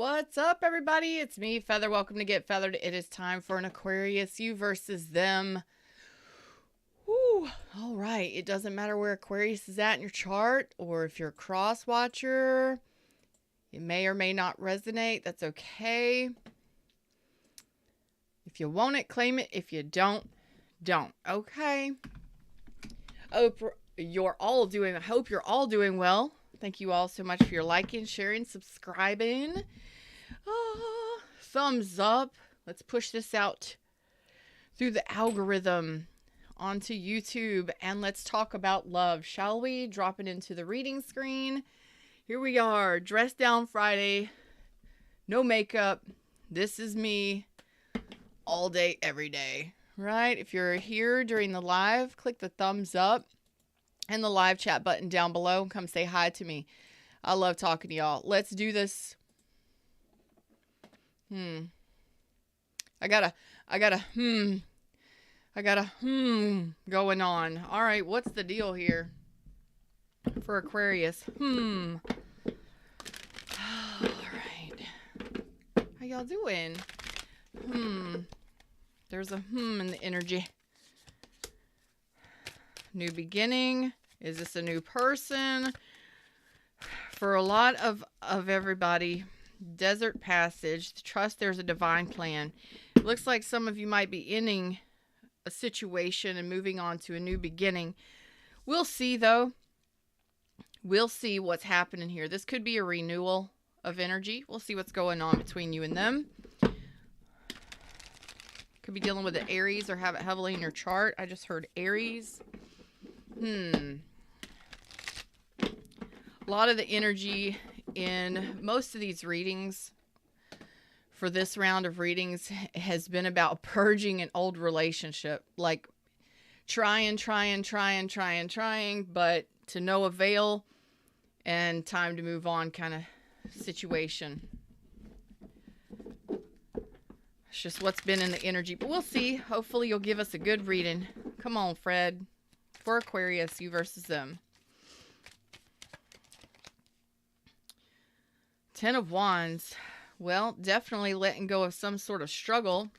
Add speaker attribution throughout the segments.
Speaker 1: What's up, everybody? It's me, Feather. Welcome to Get Feathered. It is time for an Aquarius, you versus them. Woo. All right. It doesn't matter where Aquarius is at in your chart, or if you're a cross watcher. It may or may not resonate. That's okay. If you want it, claim it. If you don't, don't. Okay. Hope you're all doing well. Thank you all so much for your liking, sharing, subscribing. Thumbs up. Let's push this out through the algorithm onto YouTube, and let's talk about love, shall we? Drop it into the reading screen. Here we are, dressed down Friday, no makeup. This is me all day, every day, right? If you're here during the live, click the thumbs up and the live chat button down below and come say hi to me. I love talking to y'all. Let's do this. I got a going on. All right, what's the deal here for Aquarius? All right. How y'all doing? There's a in the energy. New beginning. Is this a new person? For a lot of everybody, desert passage, trust there's a divine plan. It looks like some of you might be ending a situation and moving on to a new beginning. We'll see, though. We'll see what's happening here. This could be a renewal of energy. We'll see what's going on between you and them. Could be dealing with the Aries or have it heavily in your chart. I just heard Aries. A lot of the energy in most of these readings for this round of readings has been about purging an old relationship, like trying, but to no avail, and time to move on kind of situation. It's just what's been in the energy, but we'll see. Hopefully you'll give us a good reading. Come on, Fred. For Aquarius, you versus them. 10 of Wands. Well, definitely letting go of some sort of struggle.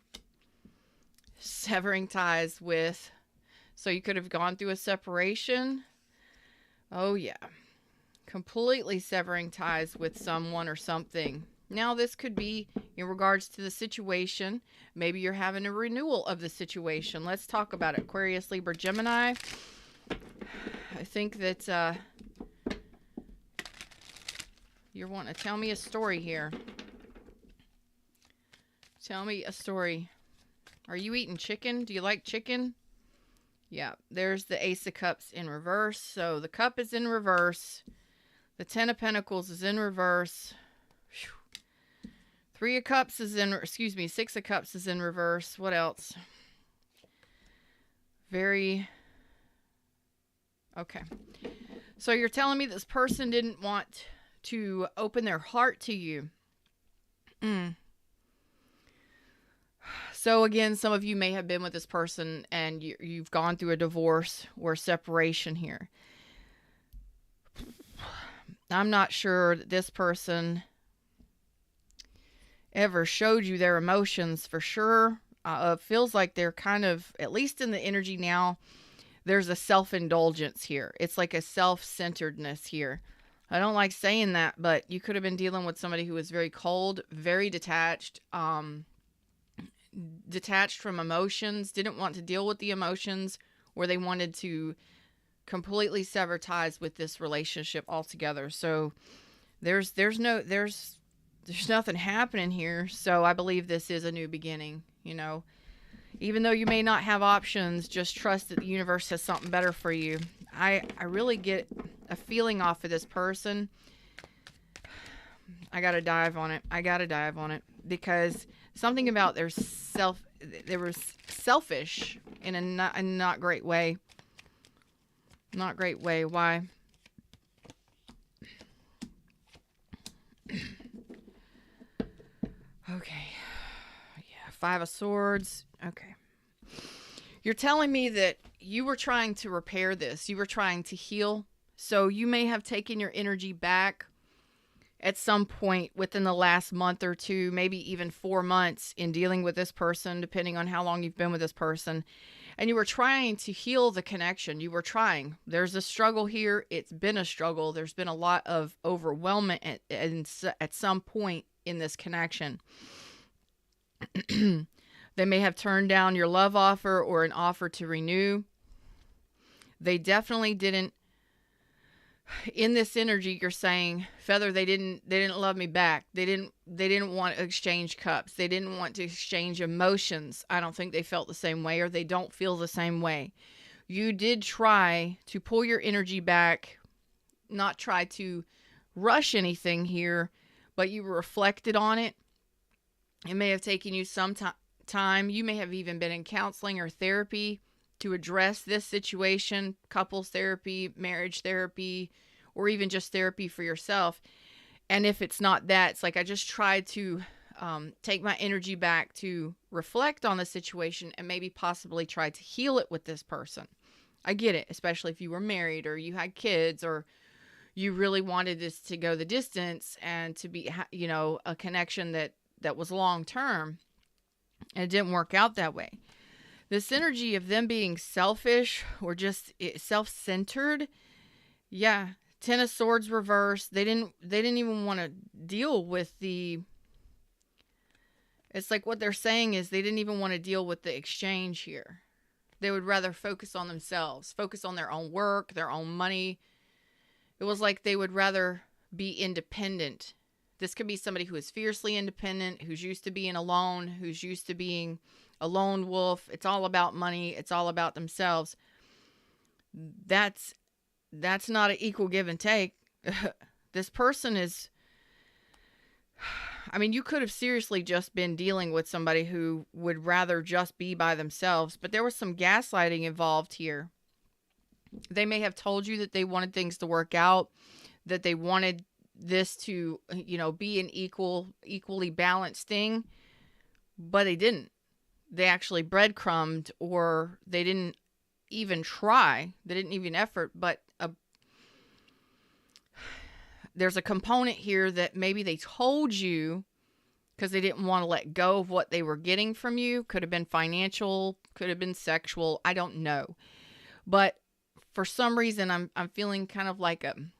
Speaker 1: Severing ties with. So you could have gone through a separation. Oh, yeah. Completely severing ties with someone or something. Now, this could be in regards to the situation. Maybe you're having a renewal of the situation. Let's talk about it. Aquarius, Libra, Gemini. I think that you're wanting to tell me a story here. Tell me a story. Are you eating chicken? Do you like chicken? Yeah, there's the Ace of Cups in reverse. So the cup is in reverse. The 10 of Pentacles is in reverse. Whew. 3 of Cups is in, 6 of Cups is in reverse. What else? Okay. So you're telling me this person didn't want to open their heart to you. So again, some of you may have been with this person and you've gone through a divorce or separation here. I'm not sure that this person ever showed you their emotions for sure. It feels like they're kind of, at least in the energy now, there's a self-indulgence here. It's like a self-centeredness here. I don't like saying that, but you could have been dealing with somebody who was very cold, very detached, detached from emotions, didn't want to deal with the emotions, or they wanted to completely sever ties with this relationship altogether. So there's nothing happening here. So I believe this is a new beginning, you know. Even though you may not have options, just trust that the universe has something better for you. I really get a feeling off of this person. I got to dive on it. Because something about they were selfish in a not great way. Not great way. Why? Okay. Yeah, 5 of Swords. Okay. You're telling me that you were trying to repair this. You were trying to heal. So you may have taken your energy back at some point within the last month or two, maybe even 4 months in dealing with this person, depending on how long you've been with this person. And you were trying to heal the connection. You were trying. There's a struggle here. It's been a struggle. There's been a lot of overwhelmment at some point in this connection. They may have turned down your love offer or an offer to renew. They definitely didn't. In this energy, you're saying, Feather, they didn't love me back. They didn't want to exchange cups. They didn't want to exchange emotions. I don't think they felt the same way, or they don't feel the same way. You did try to pull your energy back, not try to rush anything here, but you reflected on it. It may have taken you some time. You may have even been in counseling or therapy to address this situation, couples therapy, marriage therapy, or even just therapy for yourself. And if it's not that, it's like I just tried to take my energy back to reflect on the situation and maybe possibly try to heal it with this person. I get it, especially if you were married or you had kids or you really wanted this to go the distance and to be, you know, a connection that was long term. And it didn't work out that way. This energy of them being selfish or just self-centered, yeah. Ten of Swords reversed. They didn't even want to deal with the. It's like what they're saying is they didn't even want to deal with the exchange here. They would rather focus on themselves, focus on their own work, their own money. It was like they would rather be independent. This could be somebody who is fiercely independent, who's used to being alone, who's used to being a lone wolf. It's all about money. It's all about themselves. That's not an equal give and take. This person is, I mean, you could have seriously just been dealing with somebody who would rather just be by themselves, but there was some gaslighting involved here. They may have told you that they wanted things to work out, that they wanted this to, you know, be an equally balanced thing, but they didn't. They actually breadcrumbed, or they didn't even try. They didn't even effort, but there's a component here that maybe they told you because they didn't want to let go of what they were getting from you. Could have been financial, could have been sexual. I don't know. But for some reason, I'm feeling kind of like an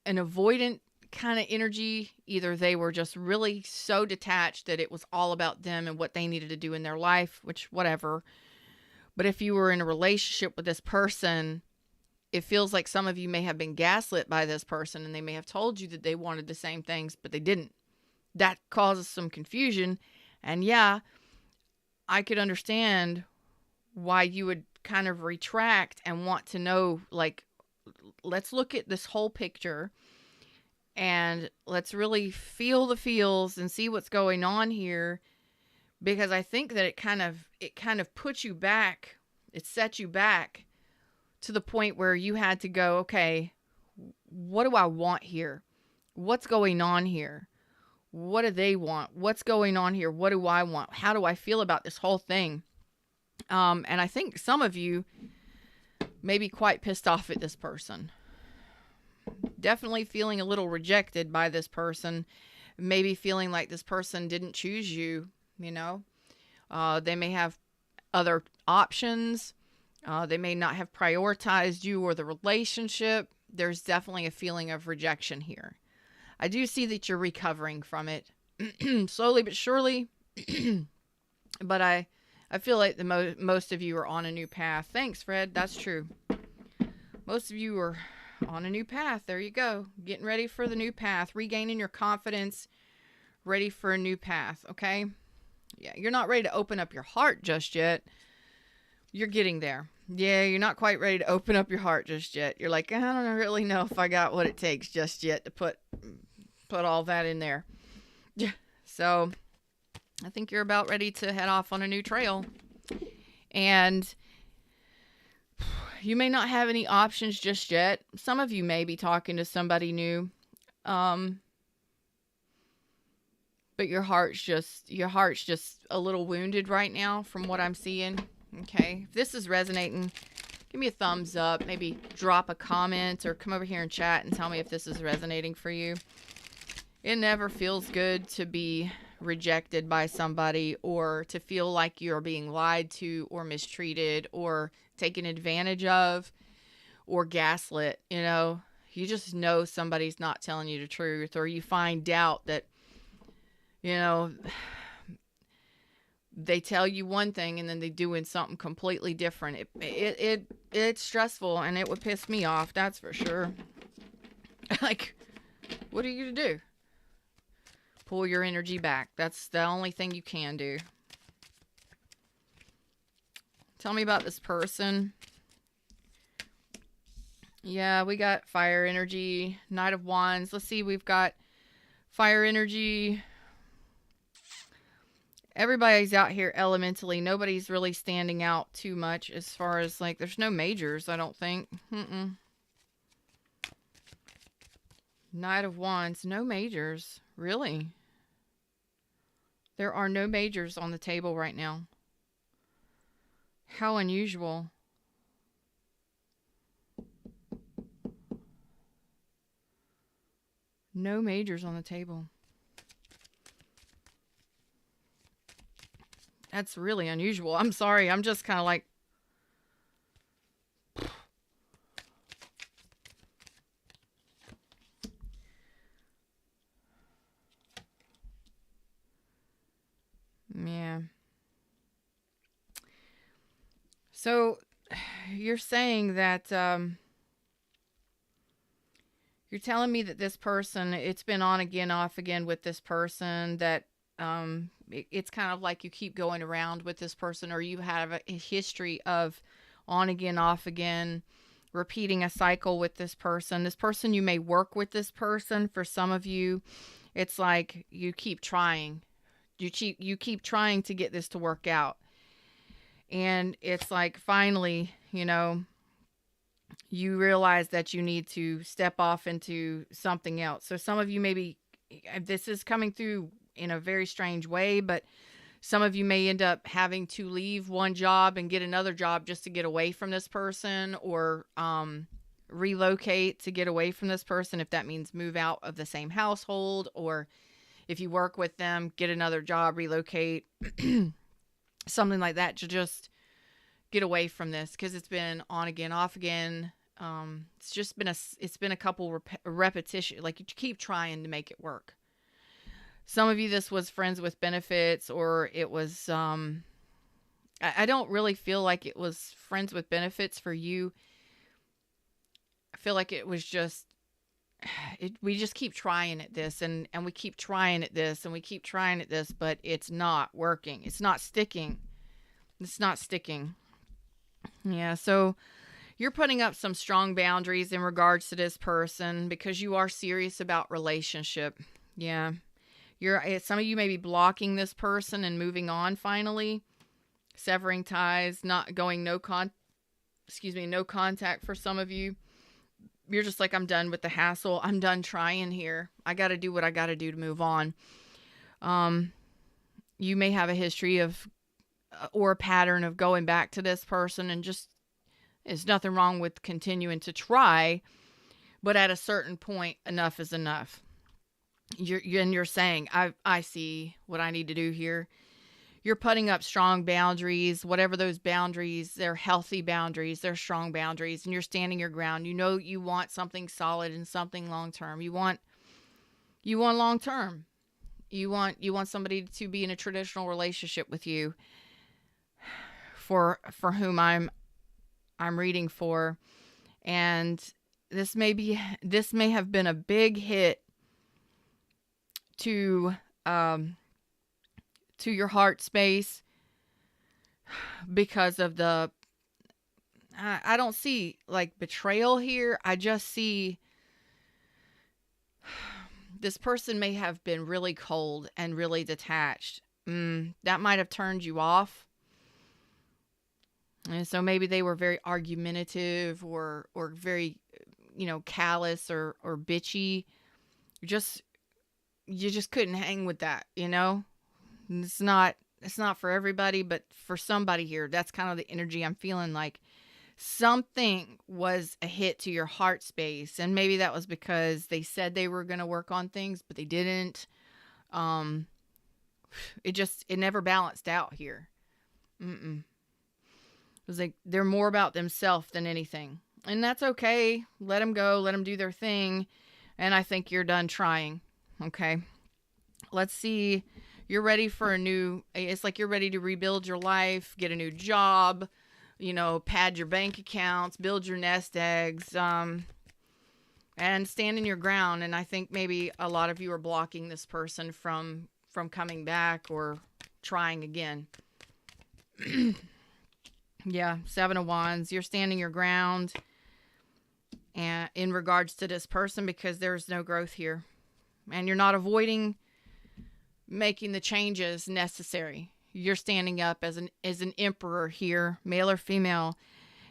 Speaker 1: avoidant kind of energy. Either they were just really so detached that it was all about them and what they needed to do in their life, which whatever. But if you were in a relationship with this person, it feels like some of you may have been gaslit by this person and they may have told you that they wanted the same things, but they didn't. That causes some confusion. And yeah, I could understand why you would kind of retract and want to know, like, let's look at this whole picture and let's really feel the feels and see what's going on here. Because I think that it kind of puts you back. It set you back to the point where you had to go, okay, what do I want here? What's going on here? What do they want? What's going on here? What do I want? How do I feel about this whole thing? And I think some of you may be quite pissed off at this person. Definitely feeling a little rejected by this person. Maybe feeling like this person didn't choose you, you know. They may have other options. They may not have prioritized you or the relationship. There's definitely a feeling of rejection here. I do see that you're recovering from it slowly but surely. But I feel like most of you are on a new path. Thanks, Fred. That's true. Most of you are on a new path. There you go. Getting ready for the new path. Regaining your confidence. Ready for a new path. Okay? Yeah, you're not ready to open up your heart just yet. You're getting there. Yeah, you're not quite ready to open up your heart just yet. You're like, I don't really know if I got what it takes just yet to put all that in there. So I think you're about ready to head off on a new trail. And you may not have any options just yet. Some of you may be talking to somebody new. But your heart's just a little wounded right now from what I'm seeing. Okay. If this is resonating, give me a thumbs up. Maybe drop a comment or come over here and chat and tell me if this is resonating for you. It never feels good to be rejected by somebody, or to feel like you're being lied to or mistreated or taken advantage of or gaslit. You just know somebody's not telling you the truth, or you find out that, you know, they tell you one thing and then they doing something completely different. It's stressful, and it would piss me off, that's for sure. Like, what are you to do? Pull your energy back. That's the only thing you can do. Tell me about this person. Yeah, we got fire energy, Knight of Wands. Let's see, we've got fire energy. Everybody's out here elementally. Nobody's really standing out too much as far as, like, there's no majors, I don't think. Knight of Wands, no majors. Really? There are no majors on the table right now. How unusual. No majors on the table. That's really unusual. I'm sorry. I'm just kind of like... Yeah. So, you're saying that, you're telling me that this person, it's been on again, off again with this person, that it's kind of like you keep going around with this person, or you have a history of on again, off again, repeating a cycle with this person. This person, you may work with this person. For some of you, it's like you keep trying. You keep trying to get this to work out. And it's like finally, you realize that you need to step off into something else. So some of you maybe, this is coming through in a very strange way, but some of you may end up having to leave one job and get another job just to get away from this person, or relocate to get away from this person, if that means move out of the same household, or if you work with them, get another job, relocate, something like that, to just get away from this, because it's been on again, off again. It's just been a couple repetition, like you keep trying to make it work. Some of you, this was friends with benefits, or it was, I don't really feel like it was friends with benefits for you. I feel like it was just, we just keep trying at this, and we keep trying at this, and we keep trying at this, but it's not working. It's not sticking. It's not sticking. Yeah, so you're putting up some strong boundaries in regards to this person, because you are serious about relationship. Yeah. Some of you may be blocking this person and moving on finally, severing ties, not going no contact for some of you. You're just like, I'm done with the hassle. I'm done trying here. I got to do what I got to do to move on. You may have a history of, or a pattern of going back to this person, and just, there's nothing wrong with continuing to try, but at a certain point, enough is enough. You're saying, I see what I need to do here. You're putting up strong boundaries, whatever those boundaries, they're healthy boundaries, they're strong boundaries, and you're standing your ground. You want something solid and something long-term. You want long-term. You want somebody to be in a traditional relationship with you, for whom I'm reading for. And this may have been a big hit to your heart space, because of the, I don't see like betrayal here. I just see this person may have been really cold and really detached. That might have turned you off. And so maybe they were very argumentative, or very, callous, or bitchy. You just couldn't hang with that, It's not for everybody, but for somebody here, that's kind of the energy I'm feeling like. something was a hit to your heart space. And maybe that was because they said they were going to work on things, but they didn't. Um, it never balanced out here. Mm-mm. It was like they're more about themselves than anything. And that's okay. Let them go. Let them do their thing. And I think you're done trying. Okay. Let's see. You're ready for it's like you're ready to rebuild your life, get a new job, pad your bank accounts, build your nest eggs, and stand in your ground. And I think maybe a lot of you are blocking this person from coming back or trying again. Yeah, 7 of Wands. You're standing your ground and in regards to this person because there's no growth here. And you're not avoiding making the changes necessary. You're standing up as an emperor here, male or female,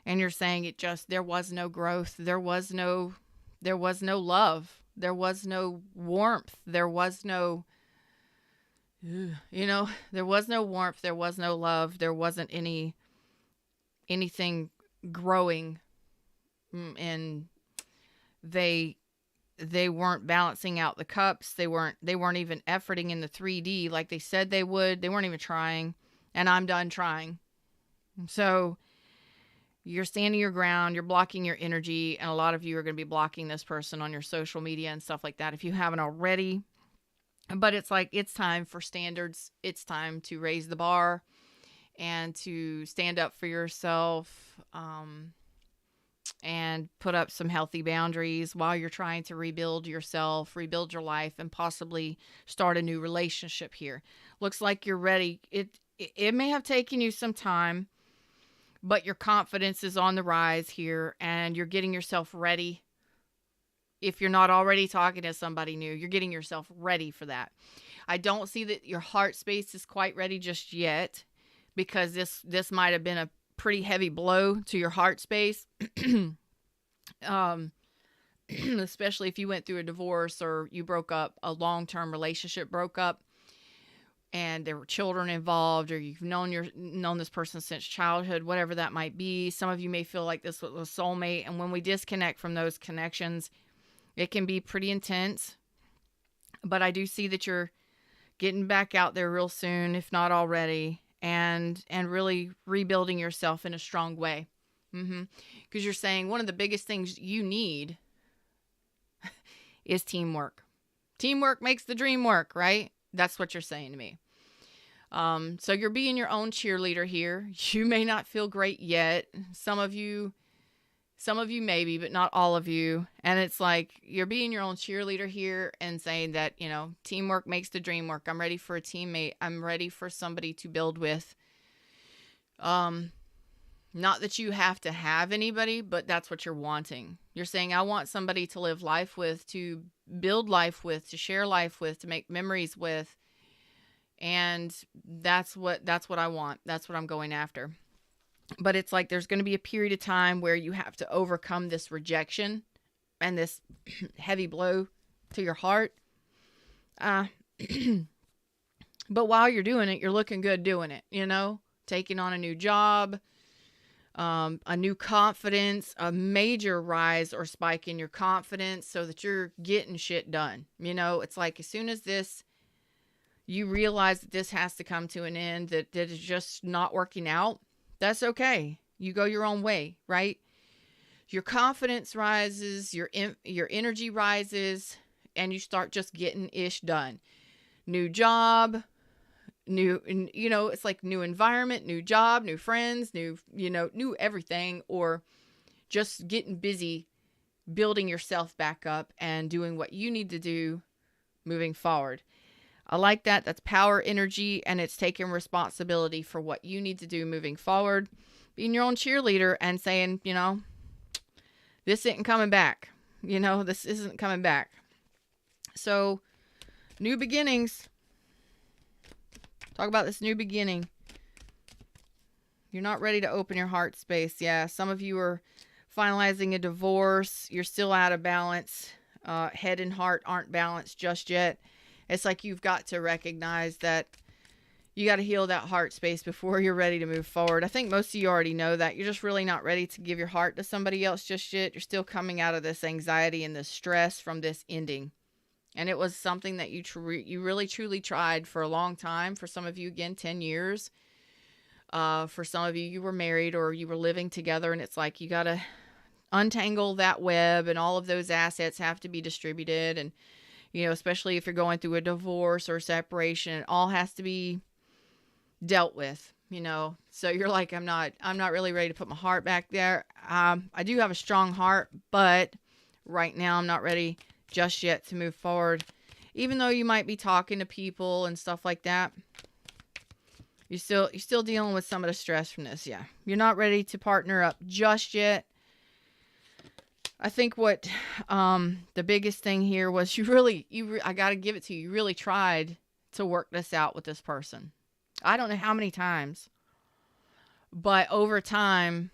Speaker 1: and you're saying there was no growth. There was no love. There was no warmth. There was no there was no warmth. There was no love. There wasn't anything growing, and they weren't balancing out the cups. They weren't even efforting in the 3D like they said they would. They weren't even trying, and I'm done trying. So you're standing your ground, you're blocking your energy, and a lot of you are going to be blocking this person on your social media and stuff like that if you haven't already. But it's like, it's time for standards. It's time to raise the bar and to stand up for yourself, and put up some healthy boundaries while you're trying to rebuild yourself, rebuild your life, and possibly start a new relationship here. Looks like you're ready. It may have taken you some time, but your confidence is on the rise here, and you're getting yourself ready. If you're not already talking to somebody new, you're getting yourself ready for that. I don't see that your heart space is quite ready just yet, because this might have been a pretty heavy blow to your heart space. Especially if you went through a divorce or you broke up, a long-term relationship broke up, and there were children involved, or you've known this person since childhood, whatever that might be. Some of you may feel like this was a soulmate, and when we disconnect from those connections, it can be pretty intense. But I do see that you're getting back out there real soon, if not already, and really rebuilding yourself in a strong way. Because you're saying one of the biggest things you need is teamwork. Teamwork makes the dream work, right? That's what you're saying to me. So you're being your own cheerleader here. You may not feel great yet. Some of you maybe, but not all of you. And it's like you're being your own cheerleader here and saying that, teamwork makes the dream work. I'm ready for a teammate. I'm ready for somebody to build with. Not that you have to have anybody, but that's what you're wanting. You're saying, I want somebody to live life with, to build life with, to share life with, to make memories with. And that's what I want. That's what I'm going after. But it's like there's going to be a period of time where you have to overcome this rejection and this heavy blow to your heart. But while you're doing it, you're looking good doing it, taking on a new job, a new confidence, a major rise or spike in your confidence so that you're getting shit done. It's like as soon as you realize that this has to come to an end, that it's just not working out, that's okay. You go your own way, right? Your confidence rises, your energy rises, and you start just getting ish done. New job, it's like new environment, new job, new friends, new everything, or just getting busy building yourself back up and doing what you need to do moving forward. I like that. That's power energy, and it's taking responsibility for what you need to do moving forward. Being your own cheerleader and saying, this isn't coming back. This isn't coming back. So, new beginnings. Talk about this new beginning. You're not ready to open your heart space. Yeah, some of you are finalizing a divorce. You're still out of balance. Head and heart aren't balanced just yet. It's like you've got to recognize that You got to heal that heart space before you're ready to move forward. I think most of you already know that. You're just really not ready to give your heart to somebody else just yet. You're still coming out of this anxiety and this stress from this ending. And it was something that you really truly tried for a long time. For some of you, again, 10 years. For some of you, you were married or you were living together, and it's like you got to untangle that web, and all of those assets have to be distributed. And, especially if you're going through a divorce or separation, it all has to be dealt with, So you're like, I'm not really ready to put my heart back there. I do have a strong heart, but right now I'm not ready just yet to move forward. Even though you might be talking to people and stuff like that, you're still dealing with some of the stress from this. Yeah. You're not ready to partner up just yet. I think what the biggest thing here was I got to give it to you. You really tried to work this out with this person. I don't know how many times, but over time,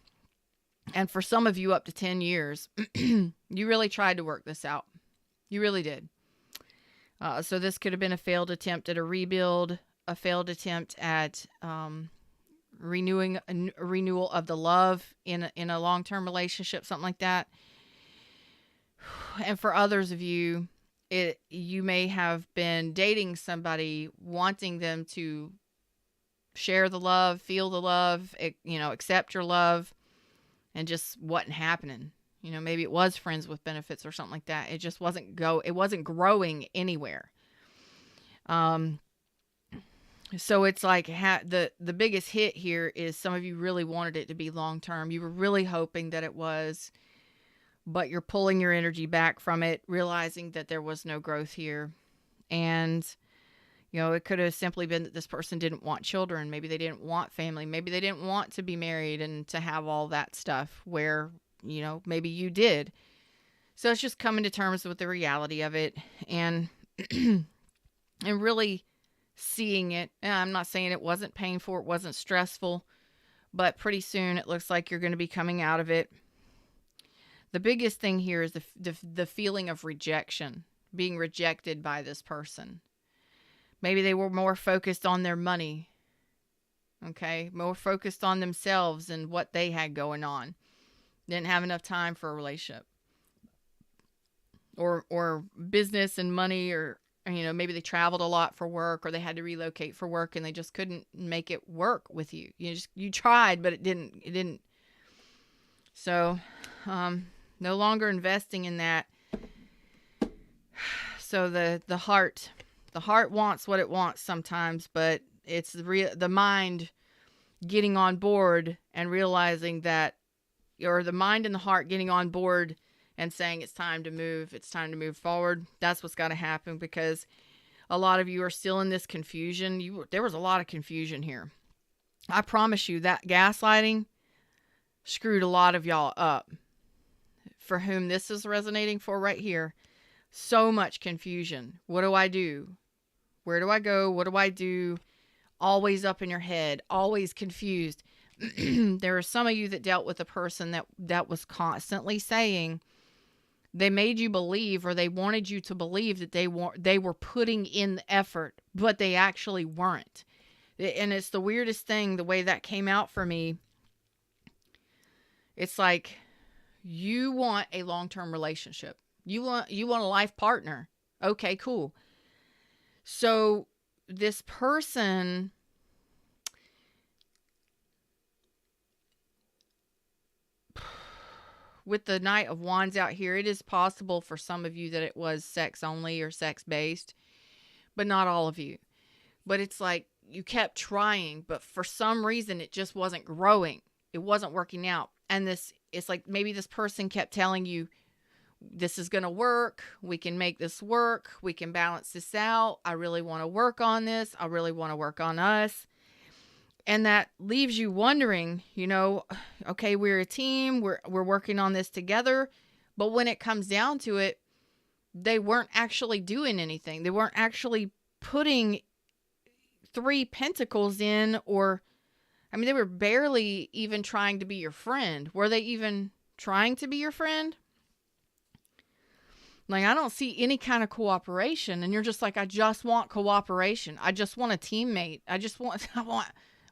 Speaker 1: and for some of you up to 10 years, you really tried to work this out. You really did. So this could have been a failed attempt at a rebuild, a failed attempt at renewal of the love in a long-term relationship, something like that. And for others of you, you may have been dating somebody, wanting them to share the love, feel the love, accept your love, and just wasn't happening. Maybe it was friends with benefits or something like that. It just wasn't growing anywhere. So it's like the biggest hit here is some of you really wanted it to be long term. You were really hoping that it was, but you're pulling your energy back from it, realizing that there was no growth here. And it could have simply been that this person didn't want children. Maybe they didn't want family. Maybe they didn't want to be married and to have all that stuff where, maybe you did. So it's just coming to terms with the reality of it and, and really seeing it. And I'm not saying it wasn't painful, it wasn't stressful, but pretty soon it looks like you're going to be coming out of it. The biggest thing here is the feeling of rejection, being rejected by this person. Maybe they were more focused on their money, okay? More focused on themselves and what they had going on. Didn't have enough time for a relationship. Or business and money, or maybe they traveled a lot for work, or they had to relocate for work and they just couldn't make it work with you. You tried, but it didn't. So, no longer investing in that. So the heart wants what it wants sometimes, but it's the mind getting on board and realizing that, or the mind and the heart getting on board and saying it's time to move forward. That's what's got to happen, because a lot of you are still in this confusion. There was a lot of confusion here. I promise you that gaslighting screwed a lot of y'all up. For whom this is resonating for right here, so much confusion. What do I do? Where do I go? What do I do? Always up in your head, always confused. There are some of you that dealt with a person that was constantly saying, they made you believe, or they wanted you to believe that they were putting in the effort, but they actually weren't. And it's the weirdest thing, the way that came out for me. It's like, you want a long-term relationship. You want a life partner. Okay, cool. So this person, with the Knight of Wands out here, it is possible for some of you that it was sex only or sex based, but not all of you. But it's like you kept trying, but for some reason it just wasn't growing. It wasn't working out. And it's like maybe this person kept telling you, this is going to work. We can make this work. We can balance this out. I really want to work on this. I really want to work on us. And that leaves you wondering, okay, we're a team. We're working on this together. But when it comes down to it, they weren't actually doing anything. They weren't actually putting 3 pentacles in, they were barely even trying to be your friend. Were they even trying to be your friend? Like, I don't see any kind of cooperation. And you're just like, I just want cooperation. I just want a teammate. I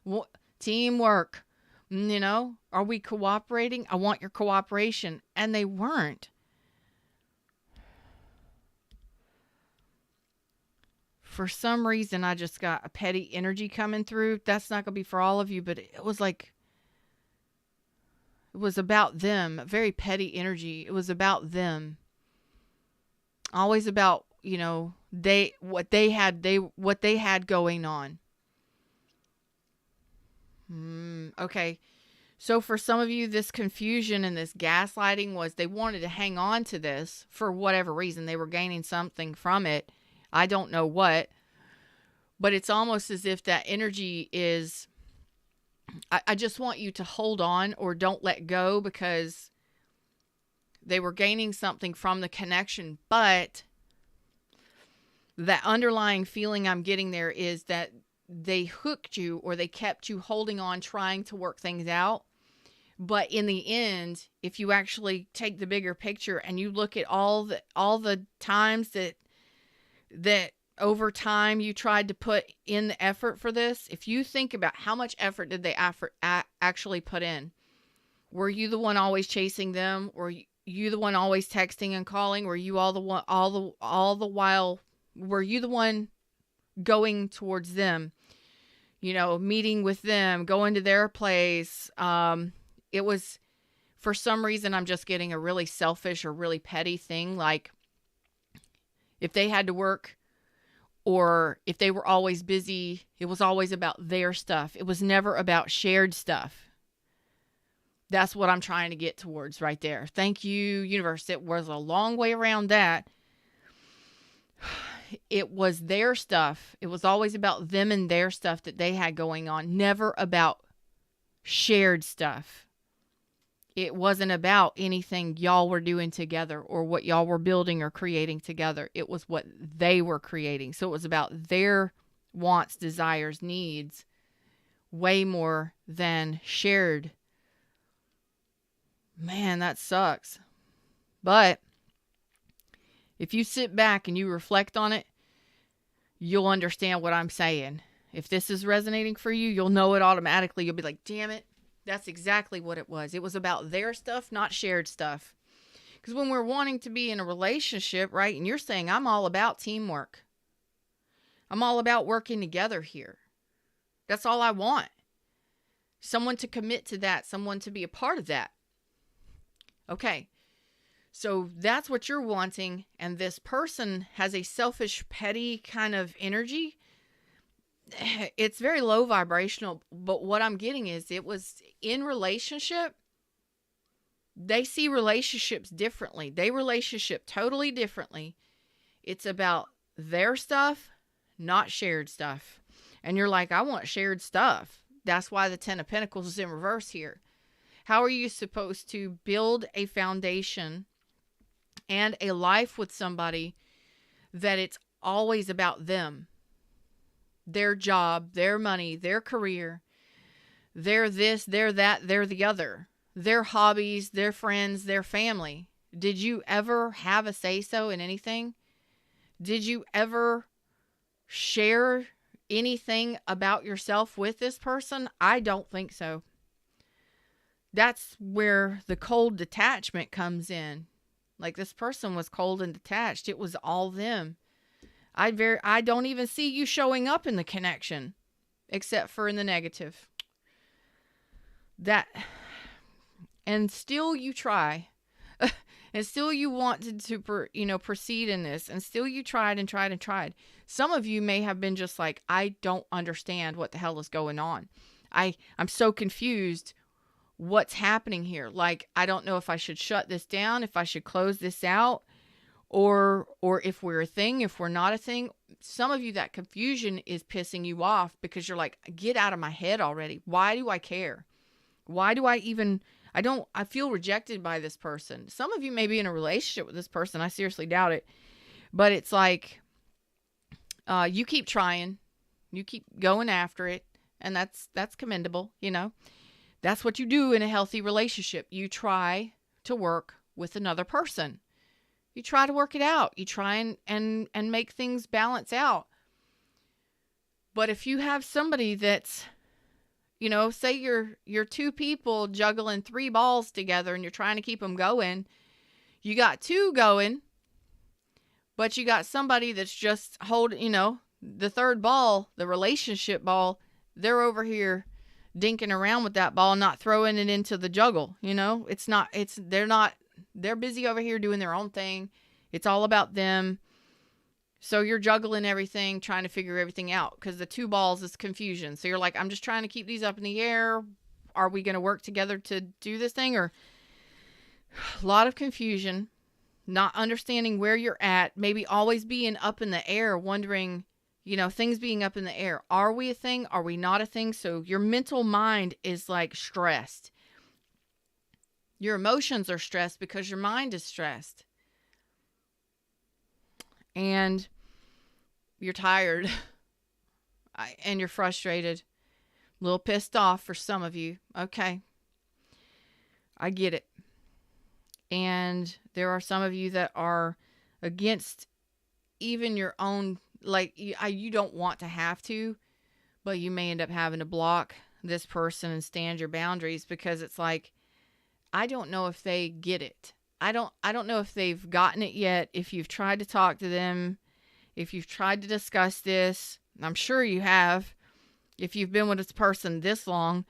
Speaker 1: want teamwork. You know, are we cooperating? I want your cooperation. And they weren't. For some reason, I just got a petty energy coming through. That's not going to be for all of you, but it was like, it was about them. Very petty energy. It was about them. Always about, you know, what they had going on. Okay. So for some of you, this confusion and this gaslighting was they wanted to hang on to this for whatever reason. They were gaining something from it. I don't know what, but it's almost as if that energy is, I just want you to hold on or don't let go, because they were gaining something from the connection. But that underlying feeling I'm getting there is that they hooked you, or they kept you holding on, trying to work things out. But in the end, if you actually take the bigger picture and you look at all the times that over time you tried to put in the effort for this, if you think about how much effort did they actually put in? Were you the one always chasing them? Were you the one always texting and calling? Were you all the while? Were you the one going towards them? You know, meeting with them, going to their place. It was, for some reason, I'm just getting a really selfish or really petty thing. Like, if they had to work, or if they were always busy, it was always about their stuff. It was never about shared stuff. That's what I'm trying to get towards right there. Thank you, universe. It was a long way around that. It was their stuff. It was always about them and their stuff that they had going on. Never about shared stuff. It wasn't about anything y'all were doing together or what y'all were building or creating together. It was what they were creating. So it was about their wants, desires, needs, way more than shared. Man, that sucks. But if you sit back and you reflect on it, you'll understand what I'm saying. If this is resonating for you, you'll know it automatically. You'll be like, damn it. That's exactly what it was. It was about their stuff, not shared stuff. Because when we're wanting to be in a relationship, right, and you're saying, I'm all about teamwork. I'm all about working together here. That's all I want. Someone to commit to that, someone to be a part of that. Okay, so that's what you're wanting, and this person has a selfish, petty kind of energy. It's very low vibrational, but what I'm getting is it was in relationship. They see relationships differently. They relationship totally differently. It's about their stuff, not shared stuff. And you're like, I want shared stuff. That's why the 10 of Pentacles is in reverse here. How are you supposed to build a foundation and a life with somebody that it's always about them? Their job, their money, their career, their this, their that, their the other, their hobbies, their friends, their family. Did you ever have a say-so in anything? Did you ever share anything about yourself with this person? I don't think so. That's where the cold detachment comes in. Like, this person was cold and detached. It was all them. I don't even see you showing up in the connection, except for in the negative. And still you try, and still you wanted to, proceed in this, and still you tried and tried and tried. Some of you may have been just like, I don't understand what the hell is going on. I'm so confused. What's happening here? Like, I don't know if I should shut this down, if I should close this out. Or if we're a thing, if we're not a thing. Some of you, that confusion is pissing you off because you're like, get out of my head already. Why do I care? Why do I feel rejected by this person. Some of you may be in a relationship with this person. I seriously doubt it. But it's like, you keep trying. You keep going after it. And that's commendable, That's what you do in a healthy relationship. You try to work with another person. You try to work it out. You try and make things balance out. But if you have somebody that's, say you're two people juggling 3 balls together and you're trying to keep them going, you got 2 going, but you got somebody that's just holding, the third ball, the relationship ball, they're over here dinking around with that ball, not throwing it into the juggle. They're busy over here doing their own thing. It's all about them. So you're juggling everything, trying to figure everything out, because the 2 balls is confusion. So you're like, I'm just trying to keep these up in the air. Are we going to work together to do this thing? Or a lot of confusion, not understanding where you're at, maybe always being up in the air, wondering, things being up in the air. Are we a thing? Are we not a thing? So your mental mind is like stressed. Your emotions are stressed because your mind is stressed. And you're tired. And you're frustrated. A little pissed off for some of you. Okay. I get it. And there are some of you that are against even your own, like, you don't want to have to, but you may end up having to block this person and stand your boundaries, because it's like, I don't know if they get it. I don't know if they've gotten it yet. If you've tried to talk to them, if you've tried to discuss this, I'm sure you have, if you've been with this person this long,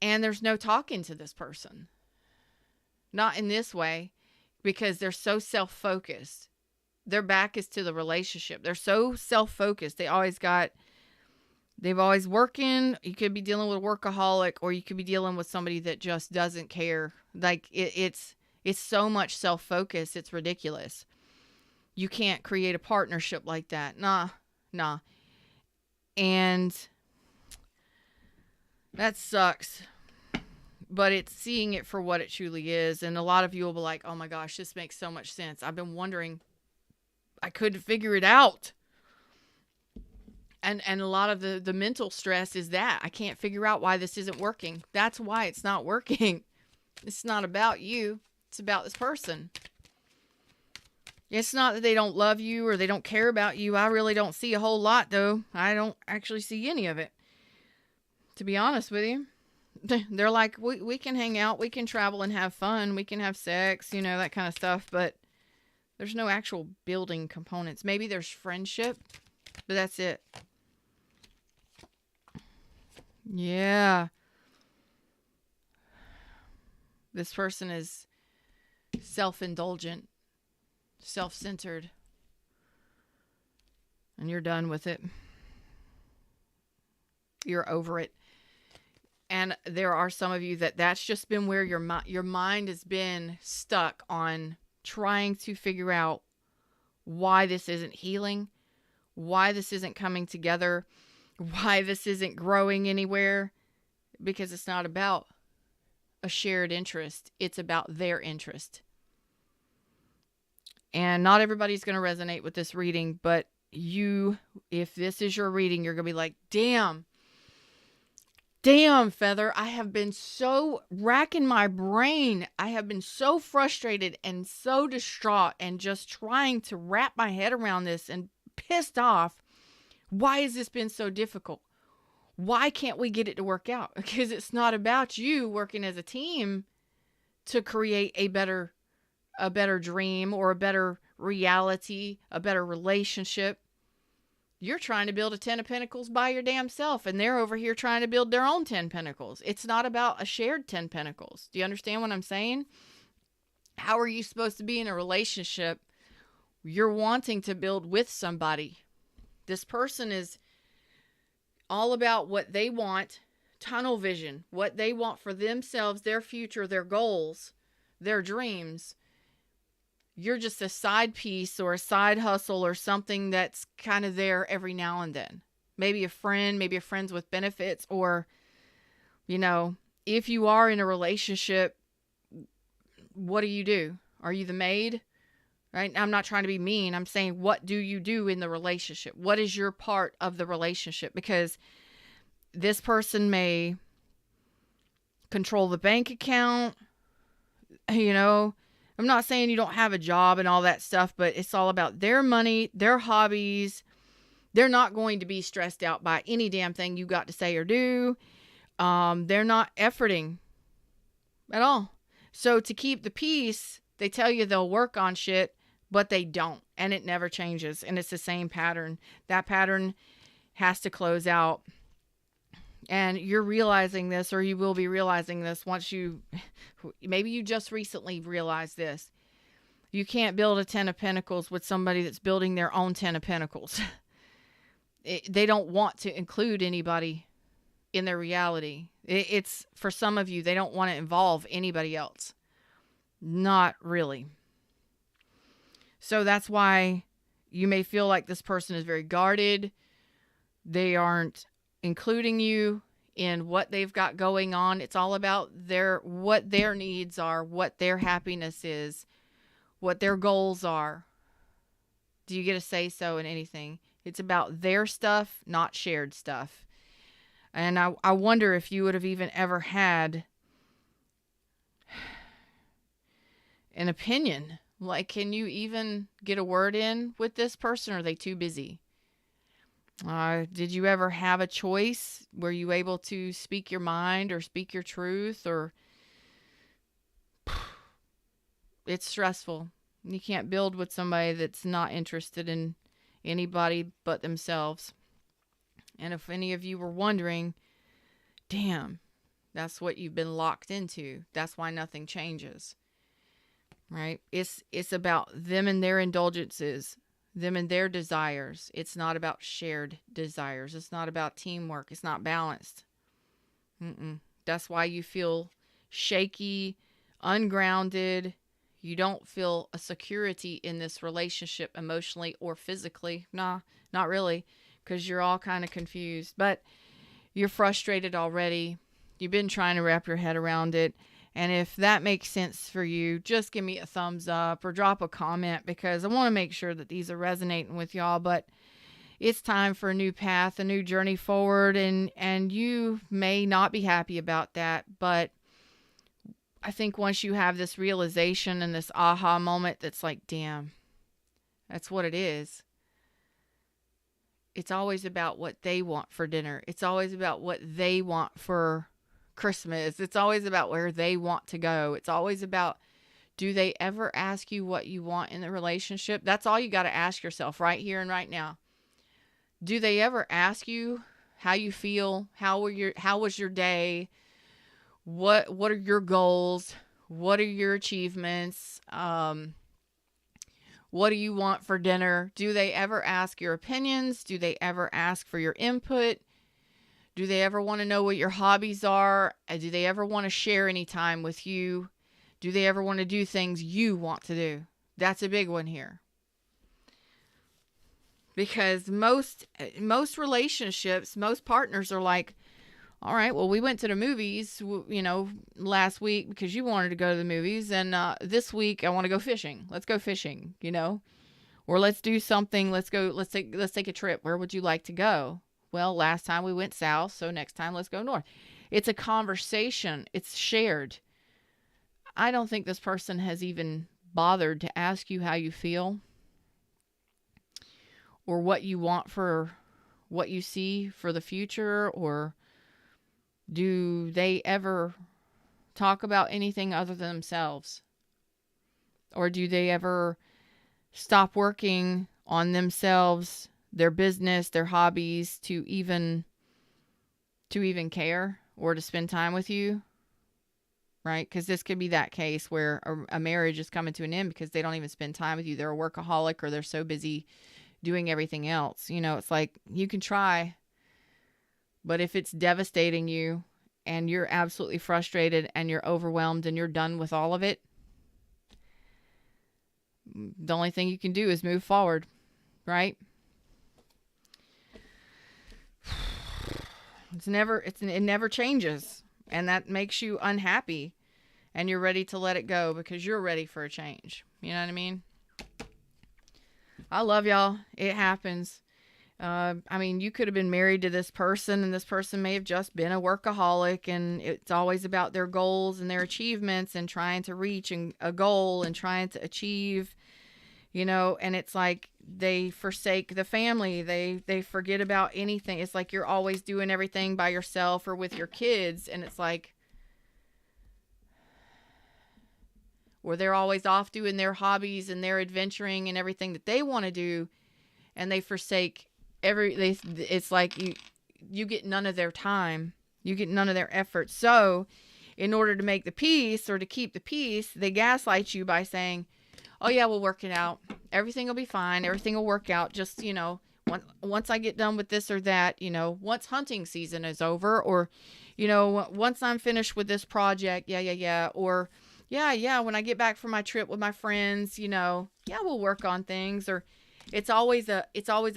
Speaker 1: and there's no talking to this person. Not in this way, because they're so self-focused. Their back is to the relationship. They're so self-focused. They've always working. You could be dealing with a workaholic, or you could be dealing with somebody that just doesn't care. Like it's so much self-focus. It's ridiculous. You can't create a partnership like that. Nah. And that sucks. But it's seeing it for what it truly is. And a lot of you will be like, oh my gosh, this makes so much sense. I've been wondering. I couldn't figure it out. And a lot of the mental stress is that I can't figure out why this isn't working. That's why it's not working. It's not about you. It's about this person. It's not that they don't love you or they don't care about you. I really don't see a whole lot, though. I don't actually see any of it, to be honest with you. They're like, we can hang out, we can travel and have fun, we can have sex, that kind of stuff, but there's no actual building components. Maybe there's friendship, but that's it. Yeah. This person is self-indulgent, self-centered, and you're done with it. You're over it. And there are some of you that's just been where your mind has been stuck on trying to figure out why this isn't healing, why this isn't coming together, why this isn't growing anywhere, because it's not about a shared interest. It's about their interest. And not everybody's going to resonate with this reading, but if this is your reading, you're going to be like, damn, Feather, I have been so racking my brain. I have been so frustrated and so distraught and just trying to wrap my head around this and pissed off. Why has this been so difficult? Why can't we get it to work out? Because it's not about you working as a team to create a better dream or a better reality, a better relationship. You're trying to build a 10 of Pentacles by your damn self, and they're over here trying to build their own 10 Pentacles. It's not about a shared 10 Pentacles. Do you understand what I'm saying? How are you supposed to be in a relationship? You're wanting to build with somebody. This person is all about what they want, tunnel vision, what they want for themselves, their future, their goals, their dreams. You're just a side piece or a side hustle or something that's kind of there every now and then. Maybe a friend, maybe a friend's with benefits, or, if you are in a relationship, what do? Are you the maid? Right? I'm not trying to be mean. I'm saying, what do you do in the relationship? What is your part of the relationship? Because this person may control the bank account, I'm not saying you don't have a job and all that stuff, but it's all about their money, their hobbies. They're not going to be stressed out by any damn thing you got to say or do. They're not efforting at all. So to keep the peace, they tell you they'll work on shit, but they don't. And it never changes. And it's the same pattern. That pattern has to close out. And you're realizing this, or you will be realizing this once maybe you just recently realized this. You can't build a 10 of Pentacles with somebody that's building their own 10 of Pentacles. They don't want to include anybody in their reality. It's for some of you, they don't want to involve anybody else. Not really. So that's why you may feel like this person is very guarded. They aren't including you in what they've got going on. It's all about what their needs are, what their happiness is, what their goals are. Do you get a say so in anything? It's about their stuff, not shared stuff. And I wonder if you would have even ever had an opinion. Like, can you even get a word in with this person? Or are they too busy? Did you ever have a choice? Were you able to speak your mind or speak your truth? Or it's stressful. You can't build with somebody that's not interested in anybody but themselves. And if any of you were wondering, damn, that's what you've been locked into. That's why nothing changes. Right? It's about them and their indulgences, them and their desires. It's not about shared desires. It's not about teamwork. It's not balanced. That's why you feel shaky, ungrounded. You don't feel a security in this relationship emotionally or physically. Nah, not really, because you're all kind of confused. But you're frustrated already. You've been trying to wrap your head around it. And if that makes sense for you, just give me a thumbs up or drop a comment, because I want to make sure that these are resonating with y'all. But it's time for a new path, a new journey forward. And you may not be happy about that. But I think once you have this realization and this aha moment that's like, damn, that's what it is. It's always about what they want for dinner. It's always about what they want for Christmas. It's always about where they want to go. It's always about, do they ever ask you what you want in the relationship? That's all you got to ask yourself right here and right now. Do they ever ask you how you feel? How was your day? What are your goals? What are your achievements? What do you want for dinner? Do they ever ask your opinions? Do they ever ask for your input? Do they ever want to know what your hobbies are? Do they ever want to share any time with you? Do they ever want to do things you want to do? That's a big one here. Because most relationships, most partners are like, all right, well, we went to the movies, last week because you wanted to go to the movies. And this week I want to go fishing. Let's go fishing, or let's do something. Let's take a trip. Where would you like to go? Well, last time we went south, so next time let's go north. It's a conversation. It's shared. I don't think this person has even bothered to ask you how you feel or what you want for what you see for the future, or do they ever talk about anything other than themselves? Or do they ever stop working on themselves, their business, their hobbies to even care or to spend time with you? Right? Because this could be that case where a marriage is coming to an end because they don't even spend time with you. They're a workaholic, or they're so busy doing everything else. It's like, you can try, but if it's devastating you and you're absolutely frustrated and you're overwhelmed and you're done with all of it, the only thing you can do is move forward, right? It never changes, and that makes you unhappy, and you're ready to let it go because you're ready for a change. You know what I mean? I love y'all. It happens. I mean, you could have been married to this person, and this person may have just been a workaholic, and it's always about their goals and their achievements and trying to reach a goal and trying to achieve, and it's like they forsake the family. They forget about anything. It's like you're always doing everything by yourself or with your kids, and it's like, or they're always off doing their hobbies and their adventuring and everything that they want to do, and they forsake it's like you get none of their time, you get none of their effort. So in order to make the peace or to keep the peace, they gaslight you by saying, oh yeah, we'll work it out, everything will be fine, everything will work out, just once I get done with this or that, once hunting season is over, or once I'm finished with this project, or when I get back from my trip with my friends, we'll work on things. Or it's always a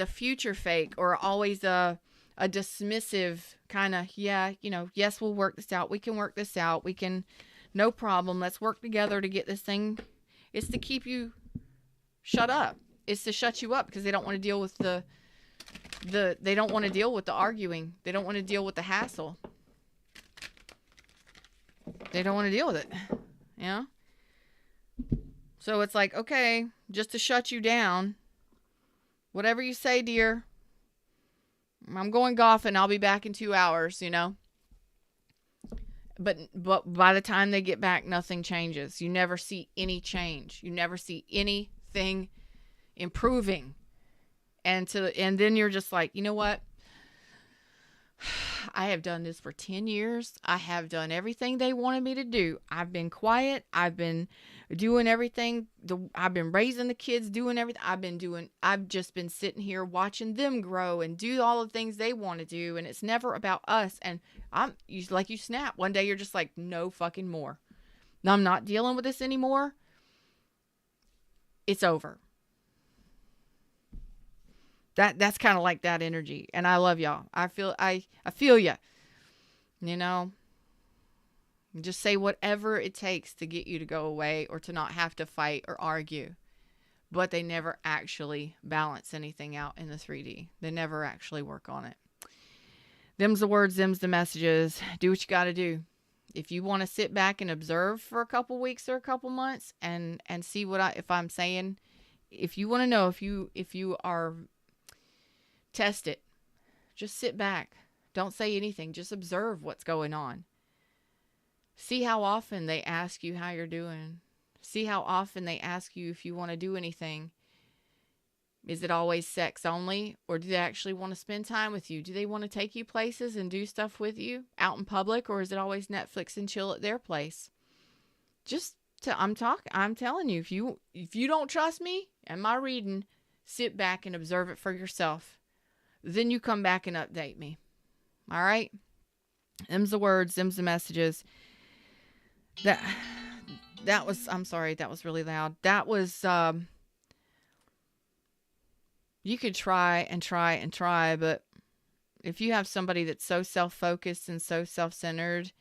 Speaker 1: future fake, or always a dismissive kind of, yes, we'll work this out. We can work this out. We can, no problem. Let's work together to get this thing. It's to keep you shut up. It's to shut you up because they don't want to deal with they don't want to deal with the arguing. They don't want to deal with the hassle. They don't want to deal with it. So it's like, okay, just to shut you down. Whatever you say, dear. I'm going golfing. I'll be back in 2 hours, But by the time they get back, nothing changes. You never see any change. You never see anything improving. And then you're just like, you know what? I have done this for 10 years. I have done everything they wanted me to do. I've been quiet. I've been doing everything. I've been raising the kids, doing everything. I've just been sitting here watching them grow and do all the things they want to do. And it's never about us. And you snap. One day you're just like, no fucking more. No, I'm not dealing with this anymore. It's over. That's kind of like that energy. And I love y'all. I feel you. Just say whatever it takes to get you to go away or to not have to fight or argue. But they never actually balance anything out in the 3D. They never actually work on it. Them's the words, them's the messages. Do what you got to do. If you want to sit back and observe for a couple weeks or a couple months and see if I'm saying, if you want to know if you are, test it. Just sit back. Don't say anything. Just observe what's going on. See how often they ask you how you're doing. See how often they ask you if you want to do anything. Is it always sex only? Or do they actually want to spend time with you? Do they want to take you places and do stuff with you out in public? Or is it always Netflix and chill at their place? I'm telling you, if you don't trust me and my reading, sit back and observe it for yourself. Then you come back and update me. All right? Them's the words, them's the messages. That was, I'm sorry, that was really loud. That was, you could try and try and try, but if you have somebody that's so self-focused and so self-centered,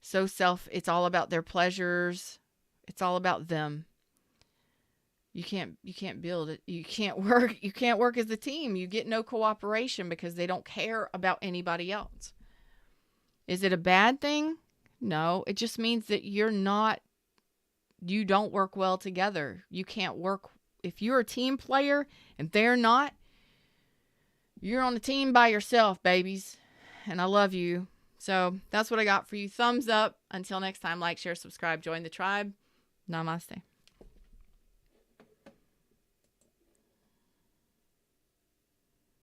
Speaker 1: it's all about their pleasures. It's all about them. You can't build it. You can't work as a team. You get no cooperation because they don't care about anybody else. Is it a bad thing? No, it just means that you don't work well together. You can't work. If you're a team player and they're not, you're on the team by yourself, babies. And I love you. So that's what I got for you. Thumbs up. Until next time, like, share, subscribe, join the tribe. Namaste.